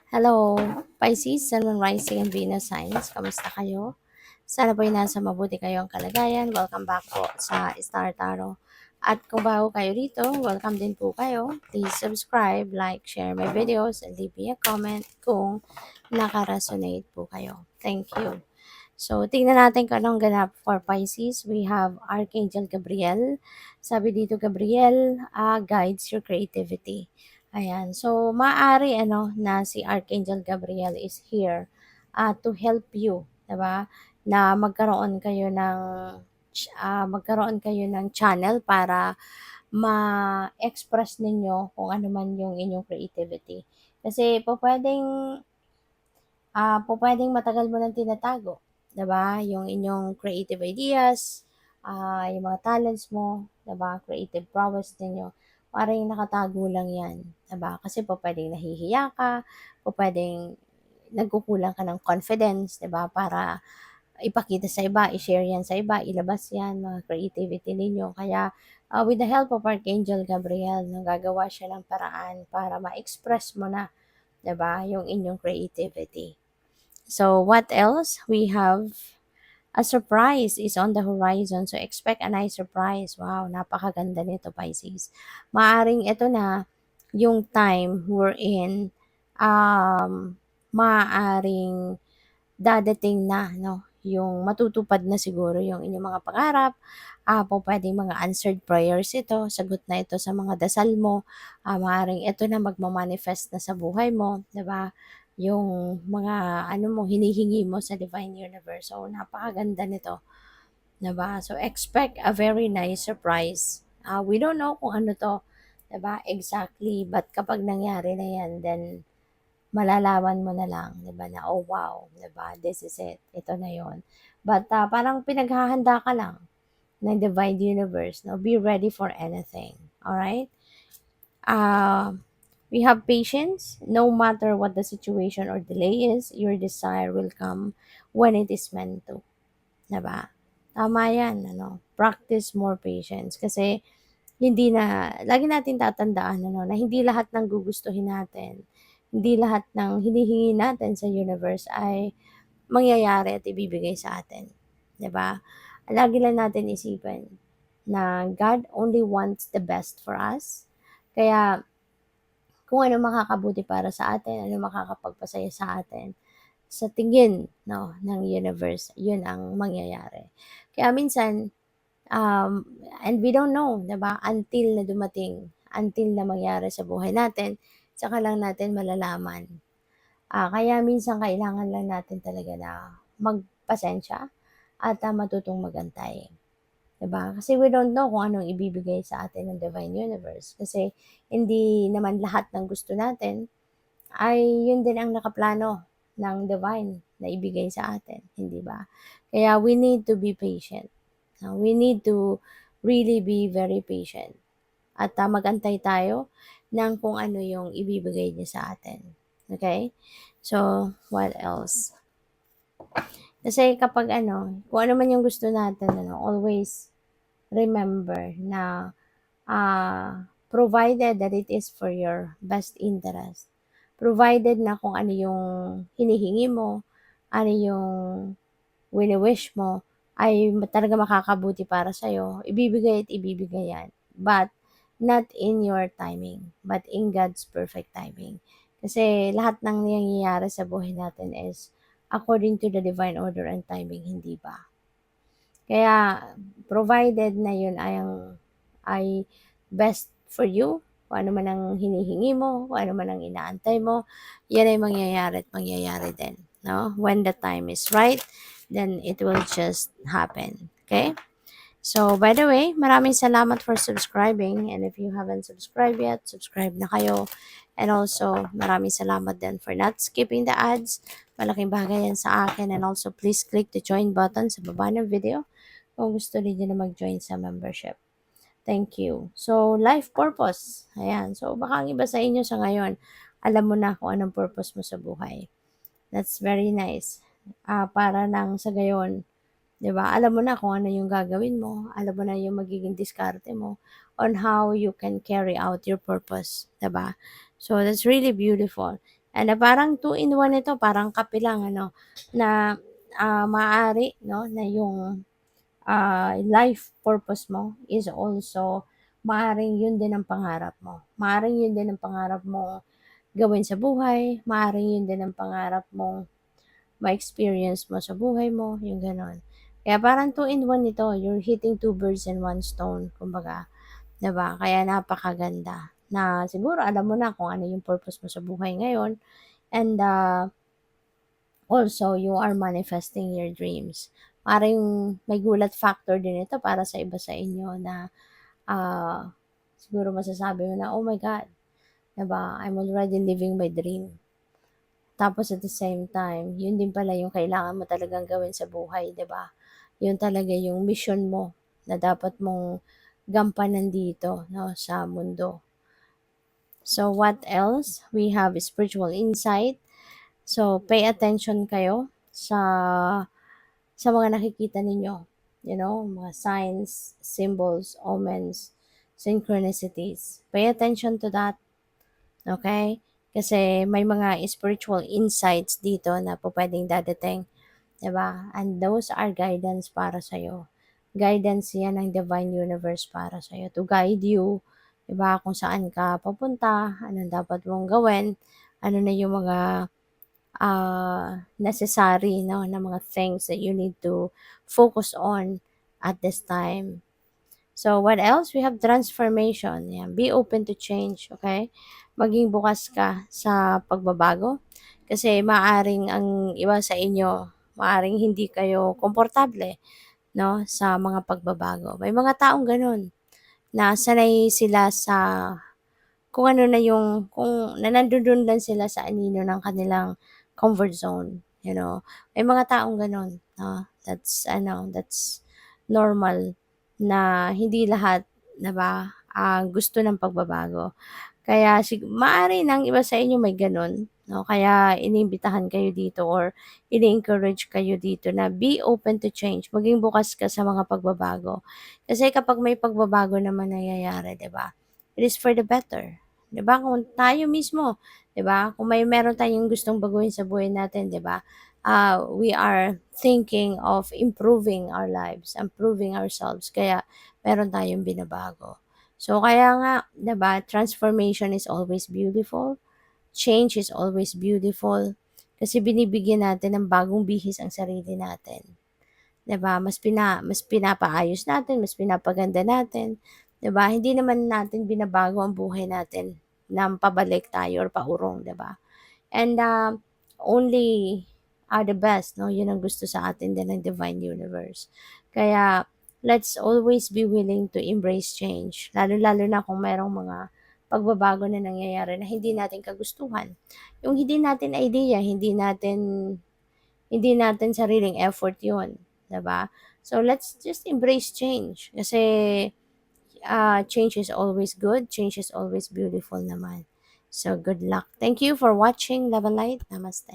Hello, Pisces, Sun, Moon, Rising, and Venus signs. Kamusta kayo? Sana po'y nasa mabuti kayong kalagayan. Welcome back po sa Star Tarot. At kung bago kayo dito, welcome din po kayo. Please subscribe, like, share my videos, and leave me a comment kung naka-resonate po kayo. Thank you. So, tingnan natin kung anong ganap for Pisces. We have Archangel Gabriel. Sabi dito, Gabriel, guides your creativity. Ayan. So, maaari na si Archangel Gabriel is here to help you, 'di ba? Na magkaroon kayo ng channel para ma-express ninyo kung ano man yung inyong creativity. Kasi po pwedeng matagal mo nang tinatago, 'di ba? Yung inyong creative ideas, yung mga talents mo, 'di ba? Creative prowess ninyo, parang nakatago lang 'yan, 'di ba? Kasi po pwedeng nahihiya ka, po pwedeng nagkukulang ka ng confidence, 'di ba? Para ipakita sa iba, i-share 'yan sa iba, ilabas 'yan, mga creativity ninyo. Kaya with the help of Archangel Gabriel, nagagawa siya ng paraan para ma-express mo na, 'di ba, yung inyong creativity. So what else? We have a surprise is on the horizon. So expect a nice surprise. Wow, napakaganda nito, Pisces. Maaring ito na yung time we're in, maaring dadating na, no? Yung matutupad na siguro yung inyong mga pangarap. Po pwedeng mga answered prayers ito, sagot na ito sa mga dasal mo. Maaaring ito na magmamanifest na sa buhay mo, 'di ba? Yung mga ano mo, hinihingi mo sa Divine Universe. So, napakaganda nito, 'di ba? So, expect a very nice surprise. We don't know kung ano to, 'di ba? Exactly, but kapag nangyari na 'yan, then malalaman mo na lang, 'di ba, na, "Oh, wow, 'di ba, this is it, ito na 'yon." But, parang pinaghahanda ka lang ng Divine Universe, 'no, be ready for anything, alright? Ah, we have patience. No matter what the situation or delay is, your desire will come when it is meant to, 'di ba? Tama 'yan, practice more patience kasi hindi na lagi natin tatandaan na hindi lahat ng gugustuhin natin, hindi lahat ng hinihingi natin sa universe ay mangyayari at ibibigay sa atin, 'di ba? Lagi lang natin isipin na God only wants the best for us. Kaya kung ano makakabuti para sa atin, ano makakapagpasaya sa atin, sa tingin, 'no, ng universe, 'yun ang mangyayari. Kaya minsan, and we don't know, 'di ba, until na dumating, until na mangyari sa buhay natin, tsaka lang natin malalaman. Kaya minsan kailangan lang natin talaga na magpasensya at matutong magantay, 'di ba? Kasi we don't know kung anong ibibigay sa atin ng Divine Universe. Kasi hindi naman lahat ng gusto natin ay yun din ang nakaplano ng Divine na ibigay sa atin, hindi ba? Kaya we need to be patient. We need to really be very patient. At magantay tayo ng kung ano yung ibibigay niya sa atin. Okay? So, what else? Kasi kapag kung ano man yung gusto natin, always remember na provided that it is for your best interest. Provided na kung ano yung hinihingi mo, ano yung wini-wish mo, ay talaga makakabuti para sa'yo, ibibigay at ibibigay yan. But, not in your timing, but in God's perfect timing. Kasi lahat ng nangyayari sa buhay natin is according to the divine order and timing, hindi ba? Kaya, provided na yun ay best for you, kung ano man ang hinihingi mo, kung ano man ang inaantay mo, yan ay mangyayari at mangyayari din. No? When the time is right, then it will just happen. Okay? So, by the way, maraming salamat for subscribing. And if you haven't subscribed yet, subscribe na kayo. And also, maraming salamat din for not skipping the ads. Malaking bagay yan sa akin. And also, please click the join button sa baba ng video kung gusto niyo na mag-join sa membership. Thank you. So, life purpose. Ayan. So, baka ang iba sa inyo sa ngayon, alam mo na kung anong purpose mo sa buhay. That's very nice. Para nang sa gayon, 'di ba? Alam mo na kung ano yung gagawin mo, alam mo na yung magiging diskarte mo on how you can carry out your purpose, 'di ba? So that's really beautiful. And parang two in one ito, parang kape lang ano, na maaari 'no, na yung life purpose mo is also maaring yun din ang pangarap mo. Maaring yun din ang pangarap mo gawin sa buhay, maaring yun din ang pangarap mong ma-experience mo sa buhay mo, yung gano'n. Kaya parang two in one ito, you're hitting two birds in one stone, kumbaga, 'di ba? Kaya napakaganda na siguro alam mo na kung ano yung purpose mo sa buhay ngayon, and also you are manifesting your dreams. Maaaring may gulat factor din ito para sa iba sa inyo na siguro masasabi mo na, "Oh my God, 'di ba, I'm already living my dream." Tapos at the same time, yun din pala yung kailangan mo talagang gawin sa buhay, 'di ba? Yun talaga yung mission mo na dapat mong gampanan dito 'no, sa mundo. So what else? We have spiritual insight. So pay attention kayo sa mga nakikita ninyo. You know, mga signs, symbols, omens, synchronicities. Pay attention to that. Okay? Kasi may mga spiritual insights dito na po pwedeng dadating, 'di ba? And those are guidance para sa iyo. Guidance 'yan ng divine universe para sa iyo to guide you, 'di ba? Kung saan ka papunta, anong dapat mong gawin, ano na yung mga necessary no na mga things that you need to focus on at this time. So, what else? We have transformation. Yan. Be open to change, okay? Maging bukas ka sa pagbabago. Kasi maaring ang iba sa inyo, maaring hindi kayo komportable, no, sa mga pagbabago. May mga taong ganun, na sanay sila sa kung ano na yung, kung na nandun lang sila sa anino ng kanilang comfort zone, you know. May mga taong ganun, no? That's normal na hindi lahat, 'di ba, gusto ng pagbabago. Kaya maaari ng iba sa inyo may gano'n, 'no, kaya iniimbitahan kayo dito or ini-encourage kayo dito na be open to change, maging bukas ka sa mga pagbabago. Kasi kapag may pagbabago naman nangyayari, 'di ba, it is for the better, 'di ba? Kung tayo mismo, 'di ba, kung meron tayong gustong baguhin sa buhay natin, 'di ba, we are thinking of improving our lives, improving ourselves, kaya meron tayong binabago. So kaya nga, 'di ba, transformation is always beautiful, change is always beautiful, kasi binibigyan natin ng bagong bihis ang sarili natin, 'di ba? Mas pinapaayos natin, mas pinapaganda natin, 'di ba? Hindi naman natin binabago ang buhay natin ng pabalik tayo or paurong, 'di ba? And only the best, no? Yun ang gusto sa atin din ng divine universe. Kaya let's always be willing to embrace change. Lalo-lalo na kung merong mga pagbabago na nangyayari na hindi natin kagustuhan. Yung hindi natin idea, hindi natin sariling effort yun. 'Di ba? So let's just embrace change. Kasi change is always good. Change is always beautiful naman. So good luck. Thank you for watching. Love and light. Namaste.